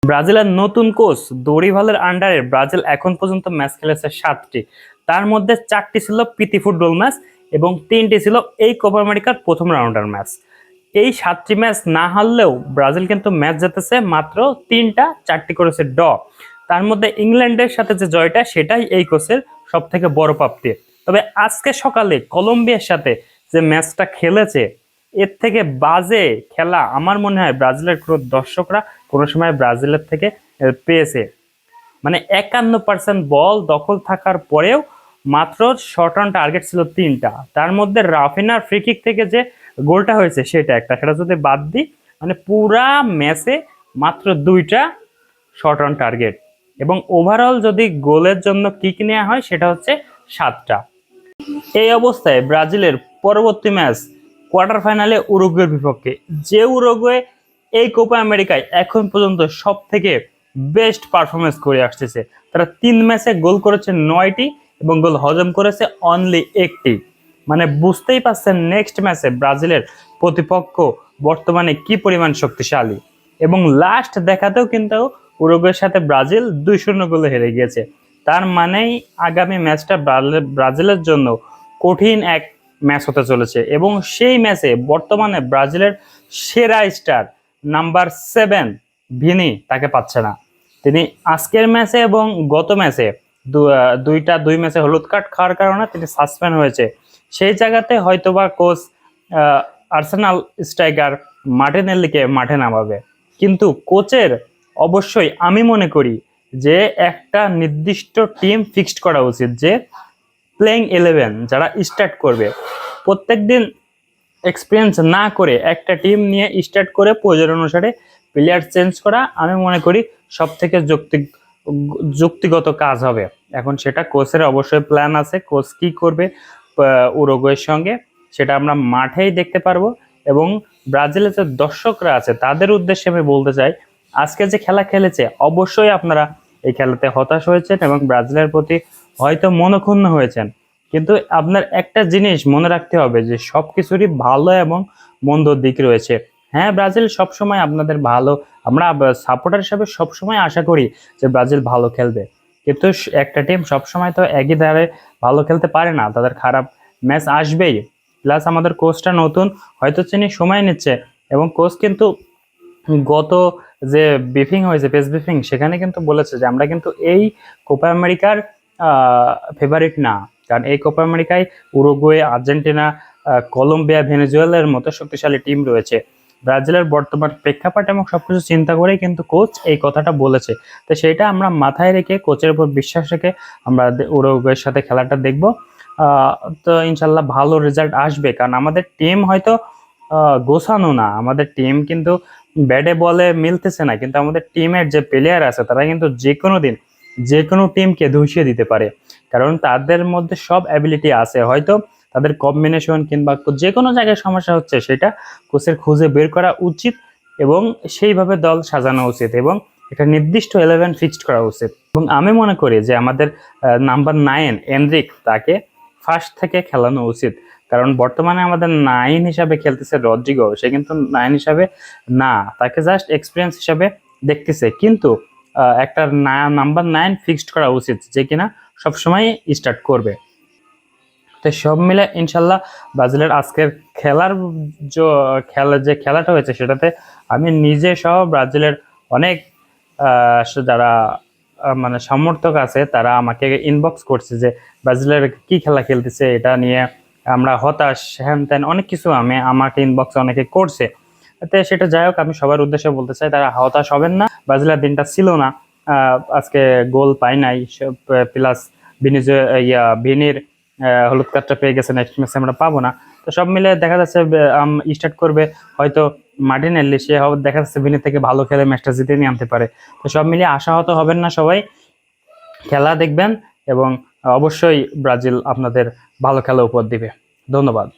ব্রাজিলের নতুন কোচ দরিভালের আন্ডারে ব্রাজিল এখন পর্যন্ত ম্যাচ খেলেছে 7টি। তার মধ্যে 4টি ছিল প্রীতি ফুটবল ম্যাচ এবং 3টি ছিল এই কোপা আমেরিকার প্রথম রাউন্ডার ম্যাচ। এই 7টি ম্যাচ না হারলেও ব্রাজিল কিন্তু ম্যাচ জিতেছে মাত্র 3টা, 4টি করেছে ড। তার মধ্যে ইংল্যান্ডের সাথে যে জয়টা সেটাই এই কোচের সব থেকে বড় প্রাপ্তি। তবে আজকে সকালে কলম্বিয়ার সাথে যে ম্যাচটা খেলেছে, এর থেকে বাজে খেলা আমার মনে হয় ব্রাজিলের কোনো দর্শকরা কোনো সময় ব্রাজিলের থেকে পেয়েছে। মানে 51% বল দখল থাকার পরেও মাত্র শর্ট অন টার্গেট ছিল 3টা। তার মধ্যে রাফিনার ফ্রি কিক থেকে যে গোলটা হয়েছে সেটা একটা, সেটা যদি বাদ দিই মানে পুরা ম্যাচে মাত্র 2টা শর্ট অন টার্গেট, এবং ওভারঅল যদি গোলের জন্য কিক নেওয়া হয় সেটা হচ্ছে 7টা। এই অবস্থায় ব্রাজিলের পরবর্তী ম্যাচ কোয়ার্টার ফাইনালে উরুগুয়ের বিপক্ষে, যে উরুগুয়ে এই কোপা আমেরিকায় এখন পর্যন্ত সব থেকে বেস্ট পারফরমেন্স করে আসতেছে। তারা 3 ম্যাচে গোল করেছে 9টি এবং গোল হজম করেছে অনলি 1টি। মানে বুঝতেই পারছেন নেক্সট ম্যাচে ব্রাজিলের প্রতিপক্ষ বর্তমানে কি পরিমাণ শক্তিশালী। এবং লাস্ট দেখাতেও কিন্তু উরুগুয়ের সাথে ব্রাজিল 2-0 গোলে হেরে গিয়েছে। তার মানেই আগামী ম্যাচটা ব্রাজিলের জন্য কঠিন এক ম্যাচ হতে চলেছে। এবং সেই ম্যাচে বর্তমানে ব্রাজিলের সেরা স্টার নাম্বার 7 ভিনি তাকে পাচ্ছে না। তিনি আজকের ম্যাচে এবং গত ম্যাচে দুই ম্যাচে হলুদ কার্ড খাওয়ার কারণে তিনি সাসপেন্ড হয়েছে। সেই জায়গাতে হয়তোবা কোচ আর্সেনাল স্ট্রাইকার মার্টিনেল্লিকে মাঠে নামাবে। কিন্তু কোচের অবশ্যই আমি মনে করি যে একটা নির্দিষ্ট টিম ফিক্সড করা উচিত, যে প্লেইং 11 যারা স্টার্ট করবে প্রত্যেকদিন এক্সপিরিয়েন্স না করে একটা টিম নিয়ে স্টার্ট করে প্রয়োজন অনুসারে প্লেয়ার চেঞ্জ করা আমি মনে করি সব থেকে যুক্তিগত কাজ হবে। এখন সেটা কোচের অবশ্যই প্ল্যান আছে, কোচ কি করবে উরুগুয়ের সঙ্গে সেটা আমরা মাঠেই দেখতে পারবো। এবং ব্রাজিলের যে দর্শকরা আছে তাদের উদ্দেশ্যে আমি বলতে চাই, আজকে যে খেলা খেলেছে অবশ্যই আপনারা এই খেলাতে হতাশ হয়েছেন এবং ব্রাজিলের প্রতি হয়তো মনক্ষুণ্ণ হয়েছেন। কিন্তু আপনার একটা জিনিস মনে রাখতে হবে যে সবকিছুরই ভালো এবং মন্দ দিক রয়েছে। হ্যাঁ, ব্রাজিল সবসময় আপনাদের ভালো, আমরা সাপোর্টার হিসাবে সবসময় আশা করি যে ব্রাজিল ভালো খেলবে, কিন্তু একটা টিম সবসময় তো একই ধারে ভালো খেলতে পারে না, তাদের খারাপ ম্যাচ আসবেই। প্লাস আমাদের কোচটা নতুন, হয়তো তিনি সময় নিচ্ছে। এবং কোচ কিন্তু গত যে ব্রিফিং হয়েছে, প্রেস ব্রিফিং, সেখানে কিন্তু বলেছে যে আমরা কিন্তু এই কোপা আমেরিকার ফেভারিট না, কারণ এই কোপা আমেরিকায় উরুগুয়ে, আর্জেন্টিনা, কলম্বিয়া, ভেনেজুয়েলার মতো শক্তিশালী টিম রয়েছে। ব্রাজিলের বর্তমান প্রেক্ষাপট এবং সবকিছু চিন্তা করেই কিন্তু কোচ এই কথাটা বলেছে। তো সেটা আমরা মাথায় রেখে, কোচের উপর বিশ্বাস রেখে আমরা উরুগুয়ের সাথে খেলাটা দেখব। তো ইনশাল্লাহ ভালো রেজাল্ট আসবে, কারণ আমাদের টিম হয়তো গোছানো না, আমাদের টিম কিন্তু ব্যাটে বলে মিলতেছে না, কিন্তু আমাদের টিমের যে প্লেয়ার আছে তারা কিন্তু যে কোনো দিন যে কোনো টিমকে ধুইয়ে দিতে পারে, কারণ তাদের মধ্যে সব অ্যাবিলিটি আছে। হয়তো তাদের কম্বিনেশন কিংবা যে কোনো জায়গায় সমস্যা হচ্ছে সেটা কোচের খুঁজে বের করা উচিত এবং সেইভাবে দল সাজানো উচিত এবং একটা নির্দিষ্ট 11 ফিক্সড করা উচিত। এবং আমি মনে করি যে আমাদের নাম্বার 9 এনরিক, তাকে ফার্স্ট থেকে খেলানো উচিত, কারণ বর্তমানে আমাদের 9 হিসাবে খেলতেছে রদ্রিগো, সে কিন্তু 9 হিসাবে না, তাকে জাস্ট এক্সপিরিয়েন্স হিসাবে দেখতেছে। কিন্তু একটা নাম্বার 9 ফিক্সড করা উচিত যে কিনা সবসময় স্টার্ট করবে। তো সব মিলে ইনশাল্লাহ ব্রাজিলের আজকের যে খেলাটা হয়েছে সেটাতে আমি নিজে সহ ব্রাজিলের অনেক যারা মানে সমর্থক আছে তারা আমাকে ইনবক্স করছে যে ব্রাজিলের কি খেলা খেলতেছে, এটা নিয়ে আমরা হতাশ, হ্যান ত্যান অনেক কিছু আমাকে ইনবক্স অনেকে করছে। তো সেটা যাই হোক, আমি সবার উদ্দেশ্যে বলতে চাই তারা হতাশ হবেন না। ব্রাজিলের দিনটা ছিল না, আজকে গোল পাই নাই, প্লাস ভিনির হলুদ কার্ডটা পেয়ে গেছে, নেক্সট ম্যাচে আমরা পাবো না। তো সব মিলে দেখা যাচ্ছে স্টার্ট করবে হয়তো মার্টিনেল্লি, সে দেখা যাচ্ছে ভিনি থেকে ভালো খেলে ম্যাচটা জিতে নিয়ে আনতে পারে। তো সব মিলিয়ে আশাহত হবেন না, সবাই খেলা দেখবেন এবং অবশ্যই ব্রাজিল আপনাদের ভালো খেলা উপহার দিবে। ধন্যবাদ।